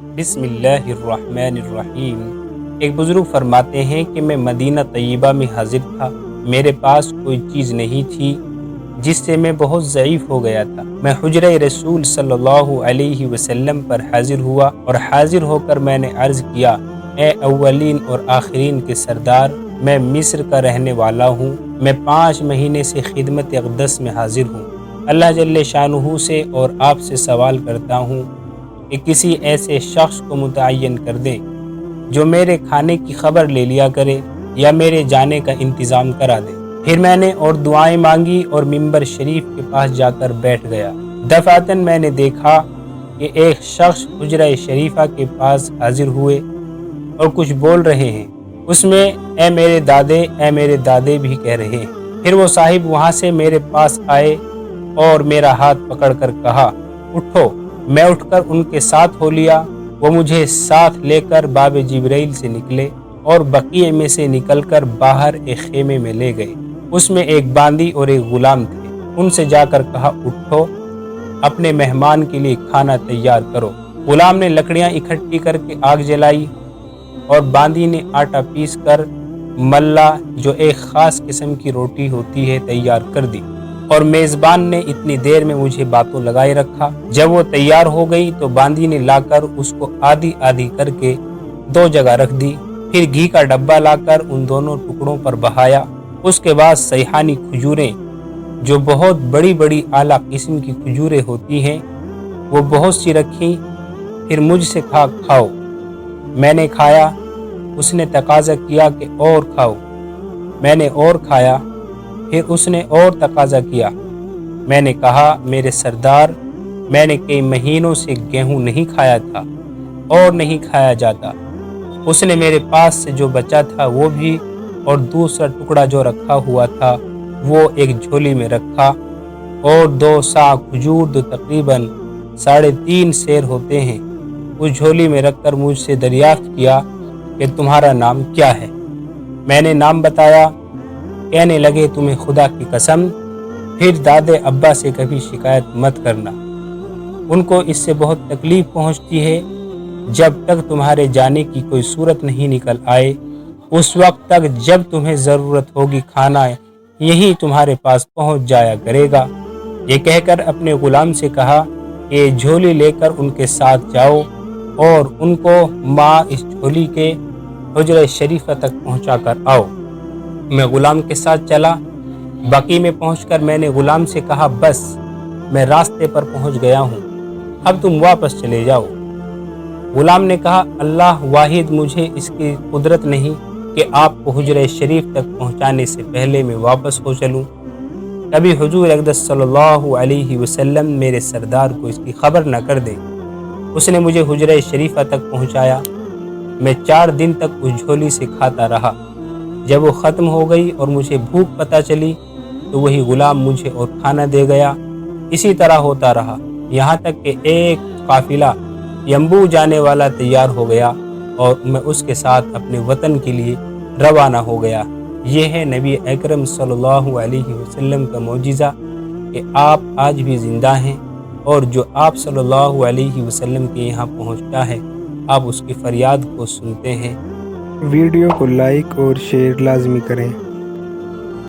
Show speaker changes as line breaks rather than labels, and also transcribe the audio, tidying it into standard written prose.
بسم اللہ الرحمن الرحیم۔ ایک بزرگ فرماتے ہیں کہ میں مدینہ طیبہ میں حاضر تھا۔ میرے پاس کوئی چیز نہیں تھی جس سے میں بہت ضعیف ہو گیا تھا۔ میں حجرہ رسول صلی اللہ علیہ وسلم پر حاضر ہوا اور حاضر ہو کر میں نے عرض کیا، اے اولین اور آخرین کے سردار، میں مصر کا رہنے والا ہوں۔ میں 5 مہینے سے خدمت اقدس میں حاضر ہوں۔ اللہ جل شانہ سے اور آپ سے سوال کرتا ہوں کہ کسی ایسے شخص کو متعین کر دیں جو میرے کھانے کی خبر لے لیا کرے یا میرے جانے کا انتظام کرا دے۔ پھر میں نے اور دعائیں مانگی اور منبر شریف کے پاس جا کر بیٹھ گیا۔ دفعتاً میں نے دیکھا کہ ایک شخص حجرہ شریفہ کے پاس حاضر ہوئے اور کچھ بول رہے ہیں۔ اس میں اے میرے دادے بھی کہہ رہے ہیں۔ پھر وہ صاحب وہاں سے میرے پاس آئے اور میرا ہاتھ پکڑ کر کہا، اٹھو۔ میں اٹھ کر ان کے ساتھ ہو لیا۔ وہ مجھے ساتھ لے کر باب جبرائیل سے نکلے اور بقیع میں سے نکل کر باہر ایک خیمے میں لے گئے۔ اس میں ایک باندی اور ایک غلام تھے۔ ان سے جا کر کہا، اٹھو، اپنے مہمان کے لیے کھانا تیار کرو۔ غلام نے لکڑیاں اکٹھی کر کے آگ جلائی اور باندی نے آٹا پیس کر ملا، جو ایک خاص قسم کی روٹی ہوتی ہے، تیار کر دی، اور میزبان نے اتنی دیر میں مجھے باتوں لگائے رکھا۔ جب وہ تیار ہو گئی تو باندی نے لا کر اس کو آدھی آدھی کر کے 2 جگہ رکھ دی۔ پھر گھی کا ڈبہ لا کر ان دونوں ٹکڑوں پر بہایا۔ اس کے بعد سیحانی کھجوریں، جو بہت بڑی بڑی اعلیٰ قسم کی کھجوریں ہوتی ہیں، وہ بہت سی رکھیں۔ پھر مجھ سے کھاؤ۔ میں نے کھایا۔ اس نے تقاضا کیا کہ اور کھاؤ۔ میں نے اور کھایا۔ پھر اس نے اور تقاضا کیا۔ میں نے کہا، میرے سردار، میں نے کئی مہینوں سے گیہوں نہیں کھایا تھا اور نہیں کھایا جاتا۔ اس نے میرے پاس سے جو بچا تھا وہ بھی، اور دوسرا ٹکڑا جو رکھا ہوا تھا وہ ایک جھولی میں رکھا، اور 2 صاع کھجور جو تقریباً 3.5 سیر ہوتے ہیں، اس جھولی میں رکھ کر مجھ سے دریافت کیا کہ تمہارا نام کیا ہے؟ میں نے نام بتایا۔ کہنے لگے، تمہیں خدا کی قسم، پھر دادے ابا سے کبھی شکایت مت کرنا۔ ان کو اس سے بہت تکلیف پہنچتی ہے۔ جب تک تمہارے جانے کی کوئی صورت نہیں نکل آئے، اس وقت تک جب تمہیں ضرورت ہوگی کھانا یہی تمہارے پاس پہنچ جایا کرے گا۔ یہ کہہ کر اپنے غلام سے کہا کہ جھولی لے کر ان کے ساتھ جاؤ اور ان کو اس جھولی کے حجرہ شریفہ تک پہنچا کر آؤ۔ میں غلام کے ساتھ چلا۔ بقیع میں پہنچ کر میں نے غلام سے کہا، بس میں راستے پر پہنچ گیا ہوں، اب تم واپس چلے جاؤ۔ غلام نے کہا، اللہ واحد، مجھے اس کی قدرت نہیں کہ آپ کو حجرہ شریف تک پہنچانے سے پہلے میں واپس ہو چلوں۔ کبھی حضور اقدس صلی اللہ علیہ وسلم میرے سردار کو اس کی خبر نہ کر دے۔ اس نے مجھے حجرہ شریفہ تک پہنچایا۔ میں 4 دن تک اس جھولی سے کھاتا رہا۔ جب وہ ختم ہو گئی اور مجھے بھوک پتہ چلی تو وہی غلام مجھے اور کھانا دے گیا۔ اسی طرح ہوتا رہا، یہاں تک کہ ایک قافلہ ینبوع جانے والا تیار ہو گیا اور میں اس کے ساتھ اپنے وطن کے لیے روانہ ہو گیا۔ یہ ہے نبی اکرم صلی اللہ علیہ وسلم کا معجزہ کہ آپ آج بھی زندہ ہیں، اور جو آپ صلی اللہ علیہ وسلم کے یہاں پہنچتا ہے، آپ اس کی فریاد کو سنتے ہیں۔
ویڈیو کو لائک اور شیئر لازمی کریں۔